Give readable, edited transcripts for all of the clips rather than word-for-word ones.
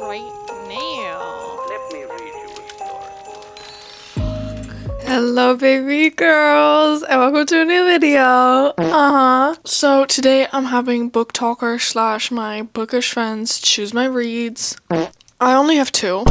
right now. Let me read you a story. Hello baby girls and welcome to a new video. So today I'm having book talker slash my bookish friends choose my reads. I only have two.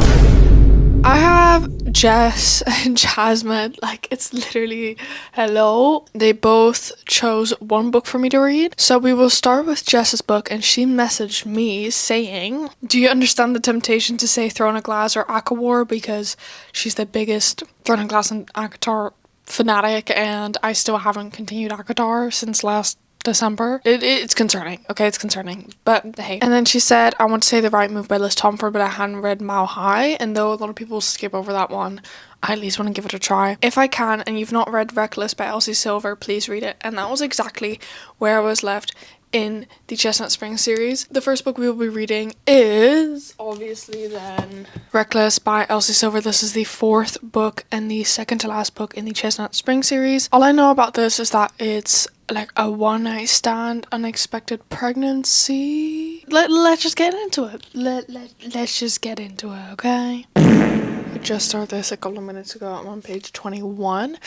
I have Jess and Jasmine. Like, it's literally hello. They both chose one book for me to read. So we will start with Jess's book, and she messaged me saying, do you understand the temptation to say Throne of Glass or ACOWAR? Because she's the biggest Throne of Glass and ACOTAR fanatic, and I still haven't continued ACOTAR since last December. It's concerning. Okay, it's concerning. But hey. And then she said, I want to say The Right Move by Liz Tomford, but I hadn't read Mile High. And though a lot of people skip over that one, I at least want to give it a try. If I can, and you've not read Reckless by Elsie Silver, please read it. And that was exactly where I was left in the Chestnut Spring series. The first book we will be reading is obviously then Reckless by Elsie Silver. This is the fourth book and the second to last book in the Chestnut Spring series. All I know about this is that it's like a one-night stand unexpected pregnancy. Let's just get into it. Let's just get into it, okay? I just started this a couple of minutes ago. I'm on page 21.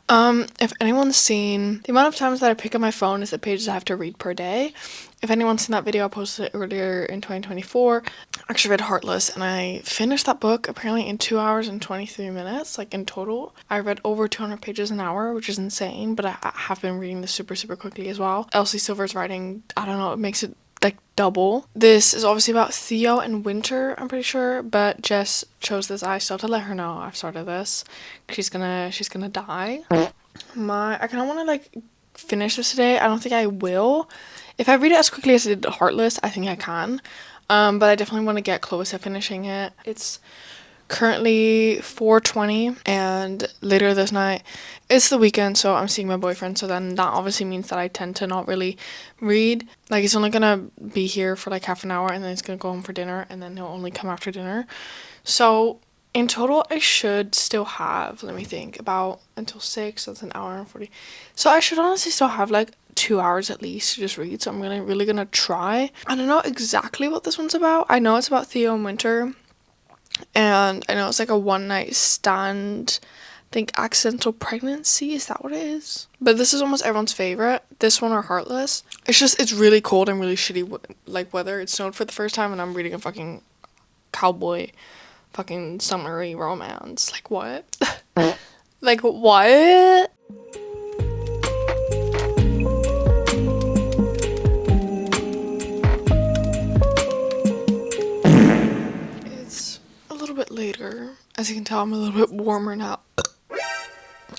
If anyone's seen the amount of times that I pick up my phone is the pages I have to read per day. If anyone's seen that video, I posted it earlier in 2024. I actually read Heartless and I finished that book apparently in 2 hours and 23 minutes, like in total. I read over 200 pages an hour, which is insane, but I have been reading this super quickly as well. Elsie Silver's writing, I don't know, it makes it like double. This is obviously about Theo and Winter, I'm pretty sure, but Jess chose this. I still have to let her know I've started this. She's gonna die. I kind of want to like finish this today. I don't think I will. If I read it as quickly as I did Heartless, I think I can. But I definitely want to get close to finishing it. It's currently 4:20 and later this night it's the weekend, so I'm seeing my boyfriend, so then that obviously means that I tend to not really read. Like, he's only gonna be here for like half an hour and then he's gonna go home for dinner and then he'll only come after dinner. So in total I should still have, let me think, about until 6, that's an hour and 40. So I should honestly still have like 2 hours at least to just read, so I'm really gonna try. I don't know exactly what this one's about. I know it's about Theo and Winter, and I know it's like a one night stand, I think accidental pregnancy, is that what it is? But this is almost everyone's favorite, this one or Heartless. It's really cold and really shitty like weather. It snowed for the first time and I'm reading a fucking cowboy fucking summery romance. Like what? Like what? Bit later. As you can tell, I'm a little bit warmer now.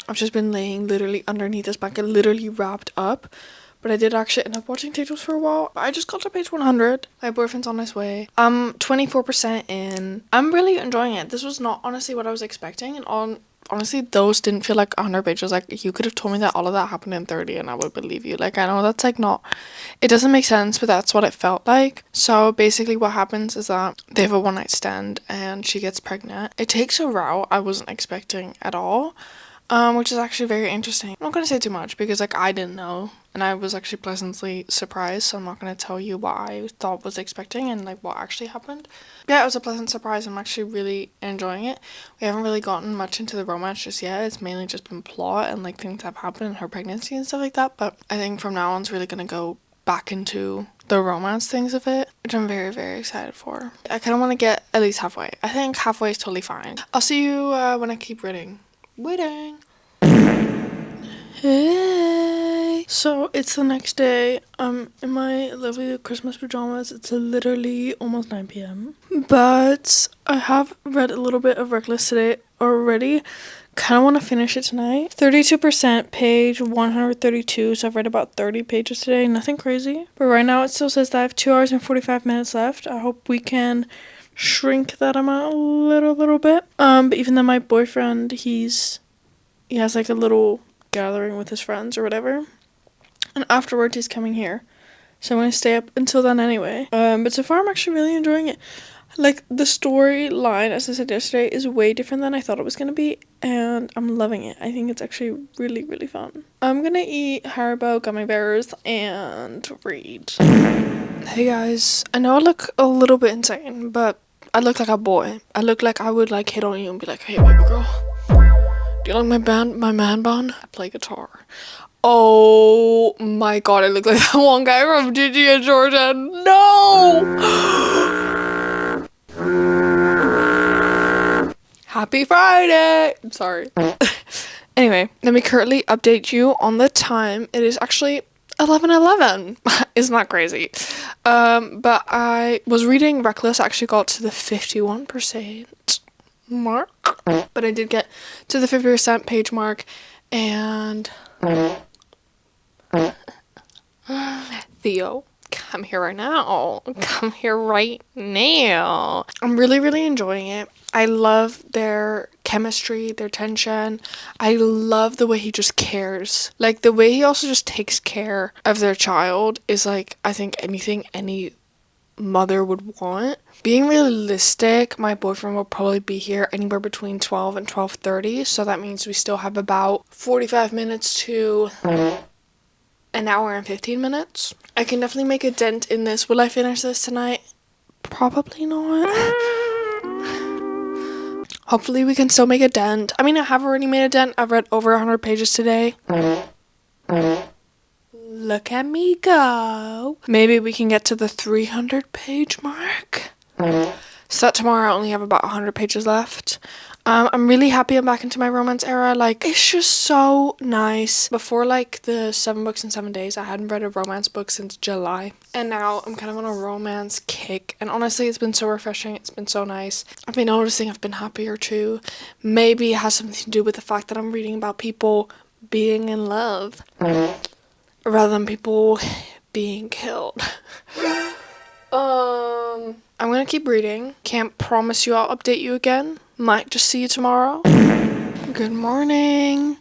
I've just been laying literally underneath this blanket, literally wrapped up. But I did actually end up watching TikToks for a while. I just got to page 100. My boyfriend's on his way. I'm 24% in. I'm really enjoying it. This was not honestly what I was expecting, and honestly, those didn't feel like 100 pages. Like, you could have told me that all of that happened in 30 and I would believe you. Like, I know that's like not, it doesn't make sense, but that's what it felt like. So basically what happens is that they have a one night stand and she gets pregnant. It takes a route I wasn't expecting at all, which is actually very interesting. I'm not going to say too much because like I didn't know and I was actually pleasantly surprised, so I'm not going to tell you what I thought was expecting and like what actually happened. Yeah, it was a pleasant surprise. I'm actually really enjoying it. We haven't really gotten much into the romance just yet. It's mainly just been plot and like things that have happened in her pregnancy and stuff like that, but I think from now on it's really going to go back into the romance things of it, which I'm very excited for. I kind of want to get at least halfway. I think halfway is totally fine. I'll see you when I keep reading. Waiting. Hey, so it's the next day. I'm in my lovely Christmas pajamas. It's literally almost 9 p.m. But I have read a little bit of Reckless today already. Kind of want to finish it tonight. 32%, page 132. So I've read about 30 pages today. Nothing crazy. But right now it still says that I have 2 hours and 45 minutes left. I hope we can shrink that amount a little bit. But even though my boyfriend, he has like a little gathering with his friends or whatever, and afterwards he's coming here, so I'm gonna stay up until then anyway. But so far I'm actually really enjoying it. Like, the storyline, as I said yesterday, is way different than I thought it was gonna be, and I'm loving it. I think it's actually really fun. I'm gonna eat Haribo gummy bears and read. Hey guys, I know I look a little bit insane, but I look like a boy. I look like I would like hit on you and be like, hey baby girl, do you like my man bun? I play guitar. Oh my god, I look like that one guy from Gigi and Jordan. No! Happy Friday! I'm sorry. Anyway, let me currently update you on the time. It is actually 11:11. Isn't that crazy? But I was reading Reckless. I actually got to the 51% mark. But I did get to the 50% page mark. And Theo, come here right now. Come here right now. I'm really, really enjoying it. I love their chemistry, their tension. I love the way he just cares. Like, the way he also just takes care of their child is, like, I think anything any mother would want. Being realistic, my boyfriend will probably be here anywhere between 12 and 12:30, so that means we still have about 45 minutes to an hour and 15 minutes. I can definitely make a dent in this. Will I finish this tonight? Probably not. Hopefully we can still make a dent. I mean, I have already made a dent. I've read over 100 pages today. Look at me go. Maybe we can get to the 300 page mark. So that tomorrow I only have about 100 pages left. I'm really happy I'm back into my romance era. Like, it's just so nice. Before, like, the 7 books in 7 days, I hadn't read a romance book since July. And now I'm kind of on a romance kick. And honestly, it's been so refreshing. It's been so nice. I've been noticing I've been happier too. Maybe it has something to do with the fact that I'm reading about people being in love rather than people being killed. I'm gonna keep reading. Can't promise you I'll update you again. Might just see you tomorrow. Good morning.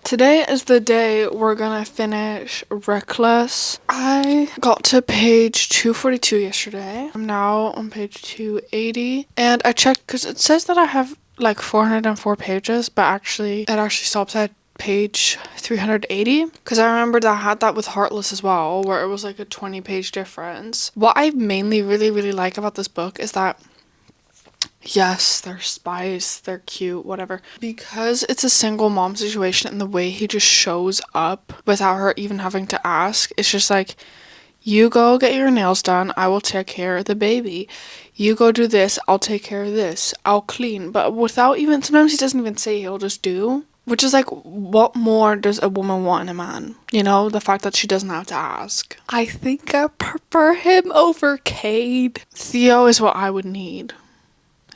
Today is the day we're gonna finish Reckless. I got to page 242 yesterday. I'm now on page 280. And I checked because it says that I have like 404 pages, but actually it actually stops at page 380 because I remembered I had that with Heartless as well, where it was like a 20-page difference. What I mainly really like about this book is that, yes, they're spies, they're cute, whatever, because it's a single mom situation, and the way he just shows up without her even having to ask, it's just like, you go get your nails done, I will take care of the baby. You go do this, I'll take care of this, I'll clean. But without even, sometimes he doesn't even say, he'll just do. Which is like, what more does a woman want in a man? You know, the fact that she doesn't have to ask. I think I prefer him over Cade. Theo is what I would need.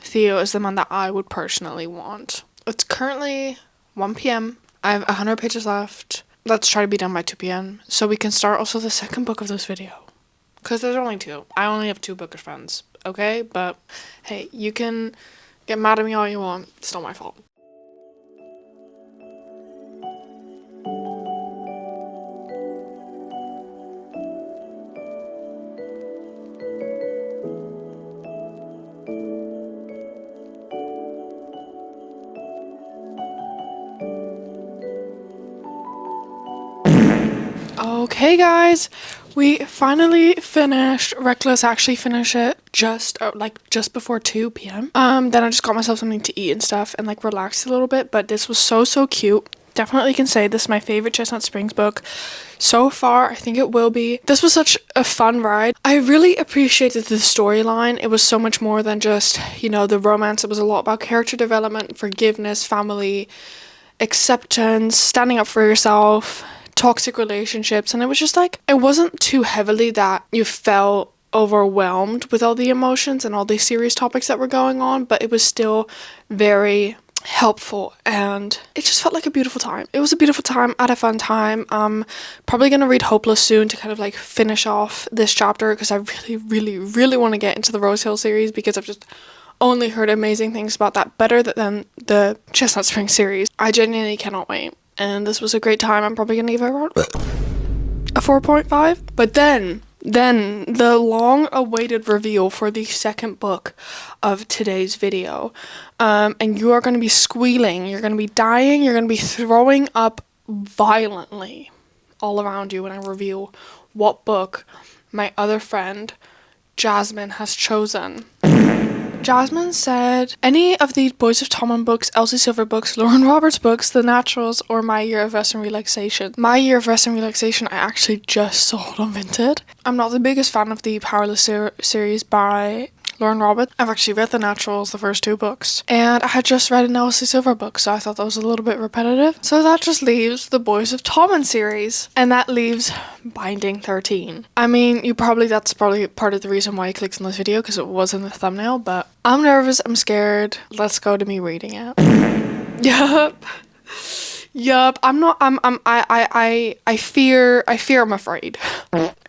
Theo is the man that I would personally want. It's currently 1 p.m. I have 100 pages left. Let's try to be done by 2 p.m. so we can start also the second book of this video. Because there's only 2. I only have 2 bookish friends, okay? But hey, you can get mad at me all you want. It's not my fault. Okay guys, we finally finished Reckless. I actually finished it just before 2 p.m. Then I just got myself something to eat and stuff and like relaxed a little bit, but this was so cute. Definitely can say this is my favorite Chestnut Springs book so far. I think it will be. This was such a fun ride. I really appreciated the storyline. It was so much more than just, you know, the romance. It was a lot about character development, forgiveness, family, acceptance, standing up for yourself, toxic relationships, and it was just like, it wasn't too heavily that you felt overwhelmed with all the emotions and all these serious topics that were going on, but it was still very helpful and it just felt like a beautiful time. It was a beautiful time. I had a fun time. I'm probably gonna read Hopeless soon to kind of like finish off this chapter because I really want to get into the Rose Hill series because I've just only heard amazing things about that, better than the Chestnut Spring series. I genuinely cannot wait. And this was a great time. I'm probably gonna give it around a 4.5. But then the long-awaited reveal for the second book of today's video. And you are gonna be squealing, you're gonna be dying, you're gonna be throwing up violently all around you when I reveal what book my other friend Jasmine has chosen. Jasmine said, any of the Boys of Tommen books, Elsie Silver books, Lauren Roberts books, The Naturals, or My Year of Rest and Relaxation. My Year of Rest and Relaxation I actually just sold on Vinted. I'm not the biggest fan of the Powerless series by Lauren Roberts. I've actually read The Naturals, the first 2 books, and I had just read an Elsie Silver book, so I thought that was a little bit repetitive. So that just leaves the Boys of Tommen series, and that leaves Binding 13. I mean, that's probably part of the reason why you clicked on this video, because it was in the thumbnail, but I'm nervous, I'm scared. Let's go to me reading it. Yup. I fear I'm afraid.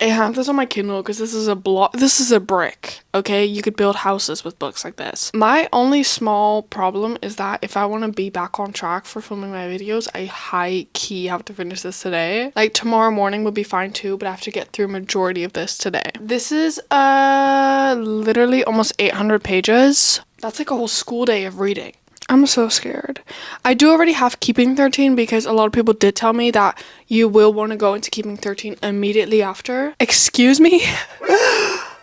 I have this on my Kindle because this is a brick, okay? You could build houses with books like this. My only small problem is that if I want to be back on track for filming my videos, I high key have to finish this today. Like tomorrow morning would be fine too, but I have to get through majority of this today. This is literally almost 800 pages. That's like a whole school day of reading. I'm so scared. I do already have Keeping 13 because a lot of people did tell me that you will want to go into Keeping 13 immediately after. Excuse me?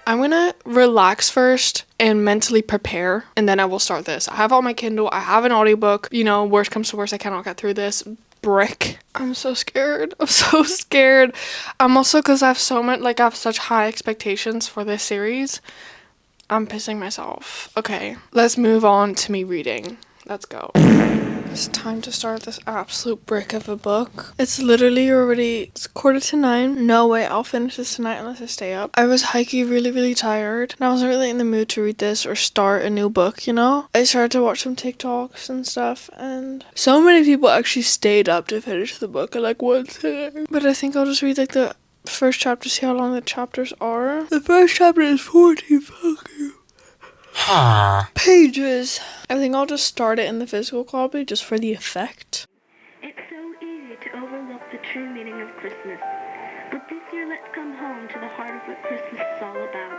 I'm gonna relax first and mentally prepare, and then I will start this. I have it on my Kindle. I have an audiobook. You know, worst comes to worst, I cannot get through this brick. I'm so scared. I'm so scared. I'm also, because I have I have such high expectations for this series. I'm pissing myself. Okay, let's move on to me reading. Let's go. It's time to start this absolute brick of a book. It's literally it's 8:45. No way I'll finish this tonight unless I stay up. I was really tired, and I wasn't really in the mood to read this or start a new book, you know? I started to watch some TikToks and stuff, and so many people actually stayed up to finish the book in like one sitting. But I think I'll just read like the first chapter, see how long the chapters are. The first chapter is 14 fucking pages. I think I'll just start it in the physical copy just for the effect. It's so easy to overlook the true meaning of Christmas. But this year, let's come home to the heart of what Christmas is all about.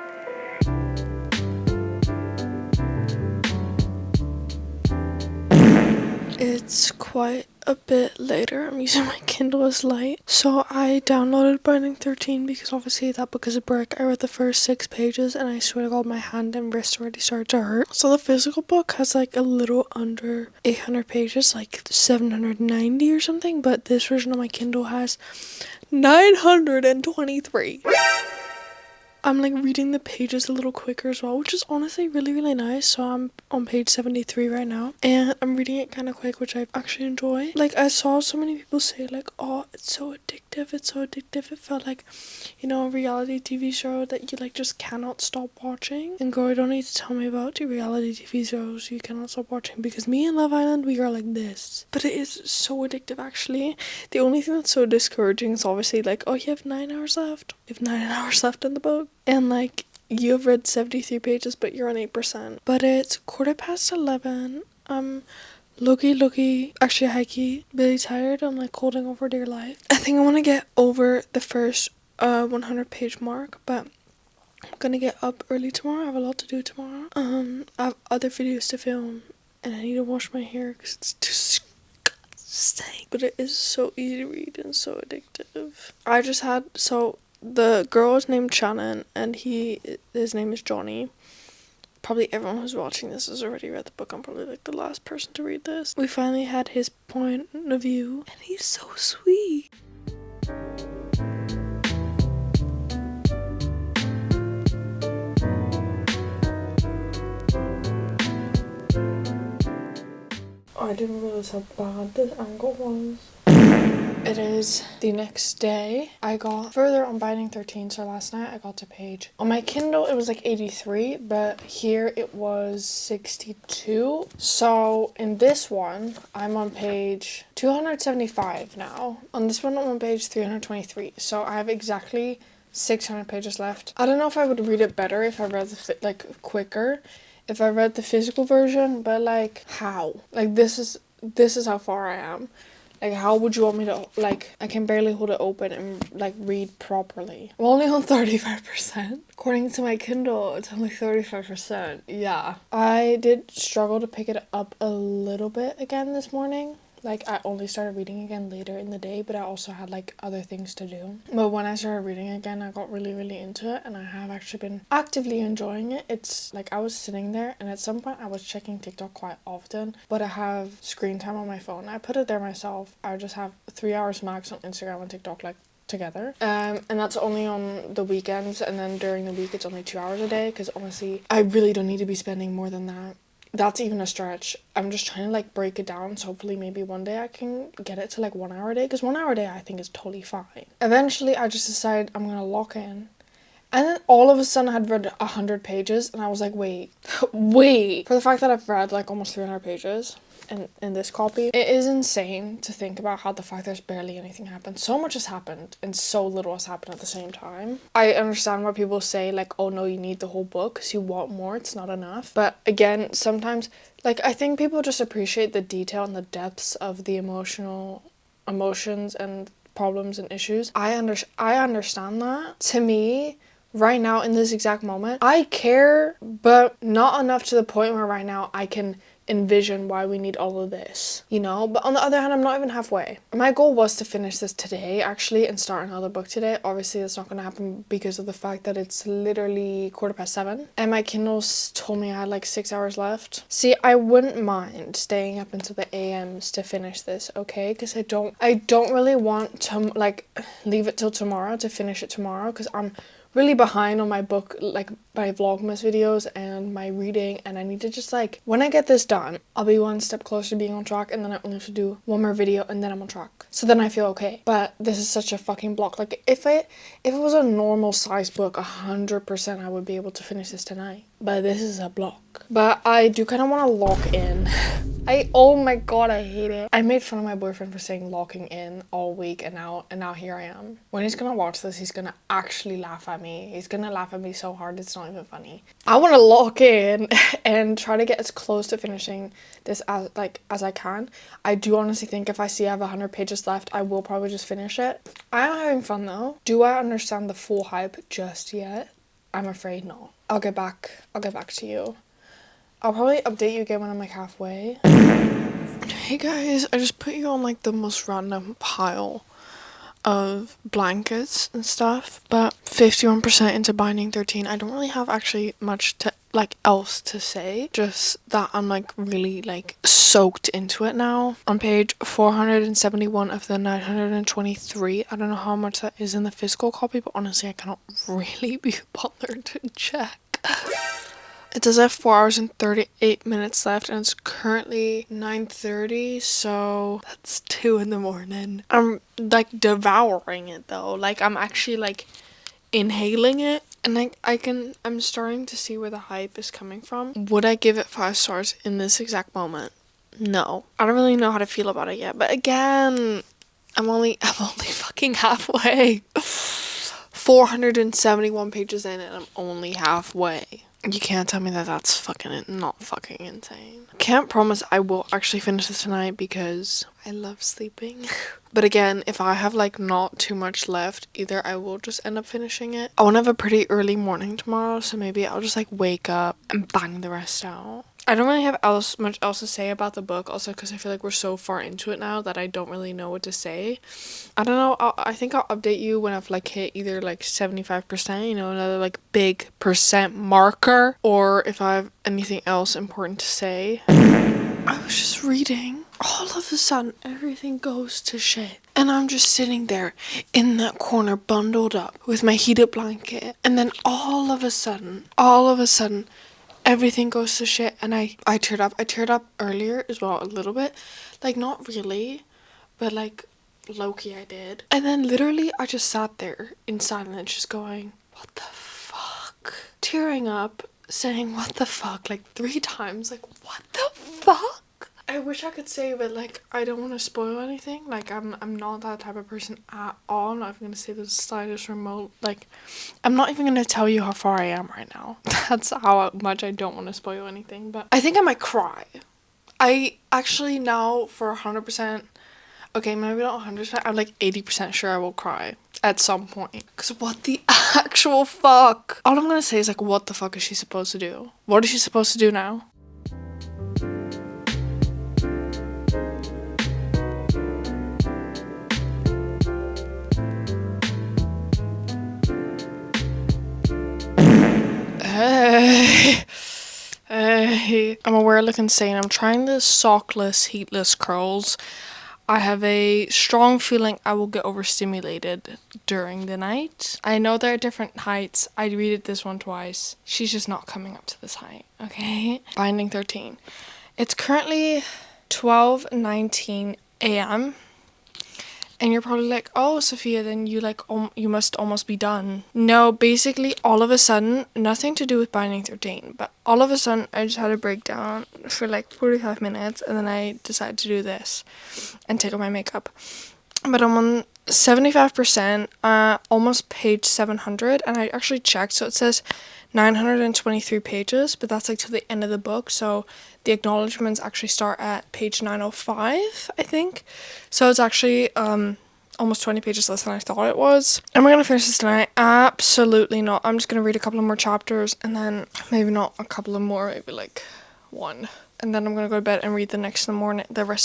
It's quite a bit later. I'm using my Kindle as light. So I downloaded Binding 13 because obviously that book is a brick. I read the first 6 pages and I swear to God my hand and wrist already started to hurt. So the physical book has like a little under 800 pages, like 790 or something, but this version of my Kindle has 923. I'm like reading the pages a little quicker as well, which is honestly really nice. So I'm on page 73 right now, and I'm reading it kind of quick, which I actually enjoy. Like I saw so many people say like, oh, it's so addictive, it's so addictive. It felt like, you know, a reality TV show that you like just cannot stop watching. And girl, you don't need to tell me about the reality TV shows you cannot stop watching, because me and Love Island, we are like this. But it is so addictive actually. The only thing that's so discouraging is obviously like, oh, you have 9 hours left. You have 9 hours left in the book. And like, you have read 73 pages, but you're on 8%. But it's 11:15. I'm low-key, actually high-key, really tired. I'm like holding over dear life. I think I want to get over the first 100 page mark, but I'm gonna get up early tomorrow. I have a lot to do tomorrow. I have other videos to film, and I need to wash my hair because it's disgusting. But it is so easy to read and so addictive. The girl is named Shannon, and his name is Johnny. Probably everyone who's watching this has already read the book. I'm probably like the last person to read this. We finally had his point of view, and he's so sweet. I didn't realize how bad this angle was. It is the next day. I got further on Binding 13, so last night I got to page... On my Kindle, it was like 83, but here it was 62. So in this one, I'm on page 275 now. On this one, I'm on page 323. So I have exactly 600 pages left. I don't know if I would read it better if I read quicker, if I read the physical version, but like, how? Like, this is how far I am. Like, how would you want me to, like, I can barely hold it open and, like, read properly. I'm only on 35%. According to my Kindle, it's only 35%. Yeah. I did struggle to pick it up a little bit again this morning. Like, I only started reading again later in the day, but I also had like other things to do. But when I started reading again, I got really, really into it, and I have actually been actively enjoying it. It's like I was sitting there, and at some point I was checking TikTok quite often, but I have screen time on my phone. I put it there myself. I just have 3 hours max on Instagram and TikTok, like, together, and that's only on the weekends, and then during the week it's only 2 hours a day, because honestly I really don't need to be spending more than that. That's even a stretch. I'm just trying to like break it down, so hopefully maybe one day I can get it to like 1 hour a day, because 1 hour a day I think is totally fine. Eventually I just decided I'm gonna lock in, and then all of a sudden I had read 100 pages, and I was like, wait, wait. For the fact that I've read like almost 300 pages in this copy, it is insane to think about how the fact there's barely anything happened. So much has happened, and so little has happened at the same time. I understand why people say like, oh no, you need the whole book because you want more, it's not enough. But again, sometimes, like, I think people just appreciate the detail and the depths of the emotions and problems and issues. I understand that. To me, right now in this exact moment, I care, but not enough to the point where right now I can envision why we need all of this, you know? But on the other hand, I'm not even halfway. My goal was to finish this today, actually, and start another book today. Obviously, that's not gonna happen because of the fact that it's literally 7:15, and my Kindles told me I had like 6 hours left. See, I wouldn't mind staying up until the AMs to finish this, okay? Because I don't really want to like leave it till tomorrow to finish it tomorrow, because I'm really behind on my book, like my vlogmas videos and my reading, and I need to just like, when I get this done, I'll be one step closer to being on track, and then I only have to do one more video and then I'm on track. So then I feel okay. But this is such a fucking block. Like, if it was a normal size book, 100% I would be able to finish this tonight. But this is a block. But I do kind of want to lock in. Oh my god, I hate it. I made fun of my boyfriend for saying locking in all week, and now here I am. When he's gonna watch this, he's gonna actually laugh at me. He's gonna laugh at me so hard it's not even funny. I want to lock in and try to get as close to finishing this as I can. I do honestly think if I see I have 100 pages left, I will probably just finish it. I am having fun though. Do I understand the full hype just yet? I'm afraid not. I'll get back to you. I'll probably update you again when I'm like halfway. Hey guys, I just put you on like the most random pile of blankets and stuff, but 51% into binding 13. I don't really have actually much to like else to say, just that I'm like really like soaked into it now. On page 471 of the 923, I don't know how much that is in the physical copy, but honestly I cannot really be bothered to check. It does have 4 hours and 38 minutes left, and it's currently 9:30, so that's 2 in the morning. I'm like devouring it though. Like, I'm actually like inhaling it, and like I'm starting to see where the hype is coming from. Would I give it 5 stars in this exact moment? No. I don't really know how to feel about it yet, but again, I'm only fucking halfway. 471 pages in, and I'm only halfway. You can't tell me that that's not fucking insane. Can't promise I will actually finish this tonight because I love sleeping. But again, if I have like not too much left, either I will just end up finishing it. I want to have a pretty early morning tomorrow, so maybe I'll just like wake up and bang the rest out. I don't really have much else to say about the book, also because I feel like we're so far into it now that I don't really know what to say. I don't know, I think I'll update you when I've like hit either like 75%, you know, another like big percent marker, or if I have anything else important to say. I was just reading. All of a sudden, everything goes to shit. And I'm just sitting there in that corner bundled up with my heated blanket. And then all of a sudden, everything goes to shit, and I teared up. I teared up earlier as well, a little bit. Like, not really, but like low-key I did. And then literally I just sat there in silence just going, what the fuck? Tearing up, saying what the fuck like 3 times, like what the fuck? I wish I could say, but like I don't want to spoil anything. Like I'm not that type of person at all. I'm not even gonna say the slightest remote, like I'm not even gonna tell you how far I am right now. That's how much I don't want to spoil anything. But I think I might cry. I actually now for 100%, okay, maybe not 100%, I'm like 80% sure I will cry at some point. Because what the actual fuck? All I'm gonna say is like, what the fuck is she supposed to do? What is she supposed to do now? I'm aware I look insane. I'm trying the sockless, heatless curls. I have a strong feeling I will get overstimulated during the night. I know there are different heights. I read this one twice. She's just not coming up to this height, okay? Binding 13. It's currently 12:19 a.m. And you're probably like, oh, Sophia, then you must almost be done. No, basically, all of a sudden, nothing to do with Binding 13, but all of a sudden, I just had a breakdown for like 45 minutes, and then I decided to do this and take off my makeup. But I'm on 75%, almost page 700, and I actually checked, so it says 923 pages, but that's like to the end of the book, so the acknowledgements actually start at page 905, I think. So it's actually almost 20 pages less than I thought it was. Am I gonna finish this tonight? Absolutely not. I'm just gonna read a couple of more chapters, and then maybe not a couple of more, maybe like one. And then I'm gonna go to bed and read the rest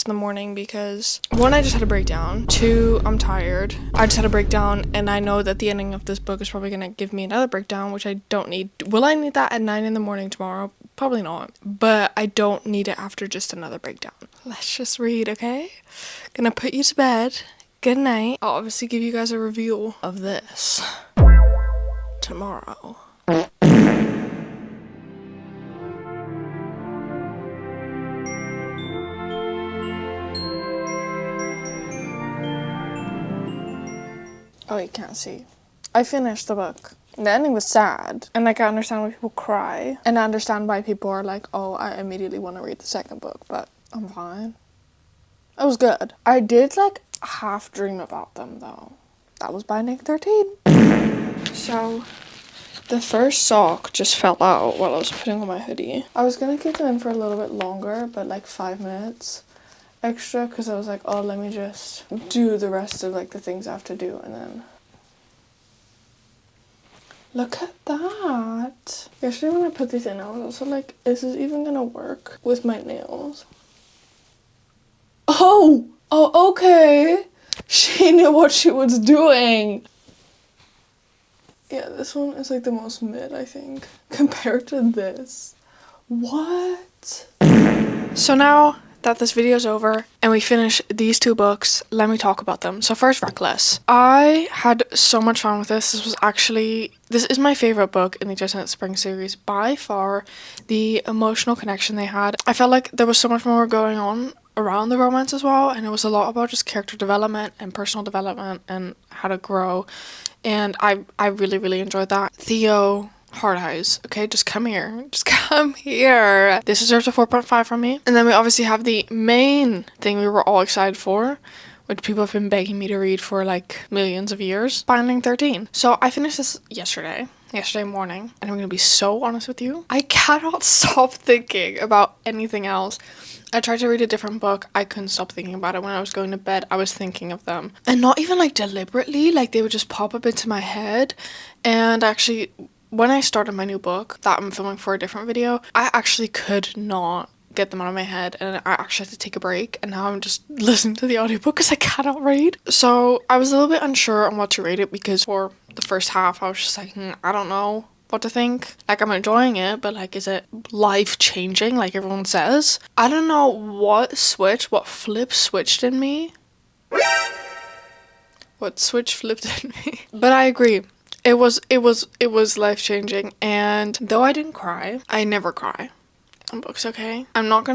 of the morning, because 1, I just had a breakdown. 2, I'm tired. I just had a breakdown, and I know that the ending of this book is probably gonna give me another breakdown, which I don't need. Will I need that at 9 in the morning tomorrow? Probably not. But I don't need it after just another breakdown. Let's just read, okay? Gonna put you to bed. Good night. I'll obviously give you guys a review of this tomorrow. Oh, you can't see. I finished the book. The ending was sad, and like I understand why people cry, and I understand why people are like, oh, I immediately want to read the second book, but I'm fine. It was good. I did like half dream about them though. That was Binding 13. So the first sock just fell out while I was putting on my hoodie. I was gonna keep it in for a little bit longer, but like 5 minutes extra, because I was like, oh, let me just do the rest of like the things I have to do, and then look at that. Yesterday when I put these in, I was also like, is this even gonna work with my nails? Oh, okay. She knew what she was doing. Yeah, this one is like the most mid, I think, compared to this. What? So now that this video is over and we finish these 2 books, let me talk about them. So first, Reckless. I had so much fun with this. This is my favorite book in the Just in Spring series by far. The emotional connection they had. I felt like there was so much more going on around the romance as well, and it was a lot about just character development and personal development and how to grow, and I really, really enjoyed that. Theo, hard eyes, okay, just come here, this deserves a 4.5 from me. And then we obviously have the main thing we were all excited for, which people have been begging me to read for like millions of years, Binding 13. So I finished this yesterday morning, and I'm gonna be so honest with you, I cannot stop thinking about anything else. I tried to read a different book. I couldn't stop thinking about it. When I was going to bed, I was thinking of them. And not even like deliberately, like they would just pop up into my head. And actually, when I started my new book that I'm filming for a different video, I actually could not get them out of my head, and I actually had to take a break, and now I'm just listening to the audiobook because I cannot read. So I was a little bit unsure on what to rate it, because for the first half I was just like, I don't know what to think. Like, I'm enjoying it, but like, is it life-changing like everyone says? I don't know what flip switched in me. What switch flipped in me? But I agree. It was life-changing, and though I didn't cry, I never cry on books, okay? I'm not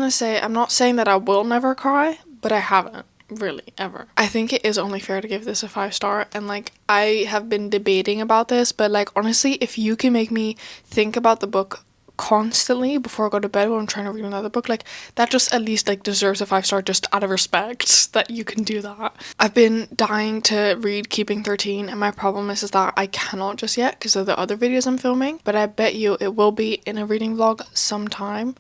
saying that I will never cry, but I haven't really ever. I think it is only fair to give this a 5-star, and like, I have been debating about this, but like, honestly, if you can make me think about the book constantly before I go to bed when I'm trying to read another book, like, that just at least like deserves a 5-star, just out of respect that you can do that. I've been dying to read Keeping 13, and my problem is that I cannot just yet because of the other videos I'm filming, but I bet you it will be in a reading vlog sometime.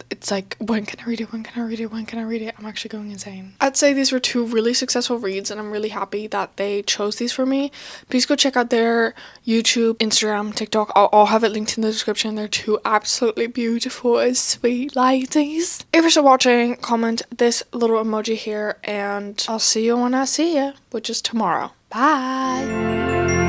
It's like, when can I read it? I'm actually going insane. I'd say these were 2 really successful reads, and I'm really happy that they chose these for me. Please go check out their YouTube, Instagram, TikTok. I'll have it linked in the description. They're 2 absolutely beautiful and sweet ladies. If you're still watching, comment this little emoji here, and I'll see you when I see you, which is tomorrow. Bye!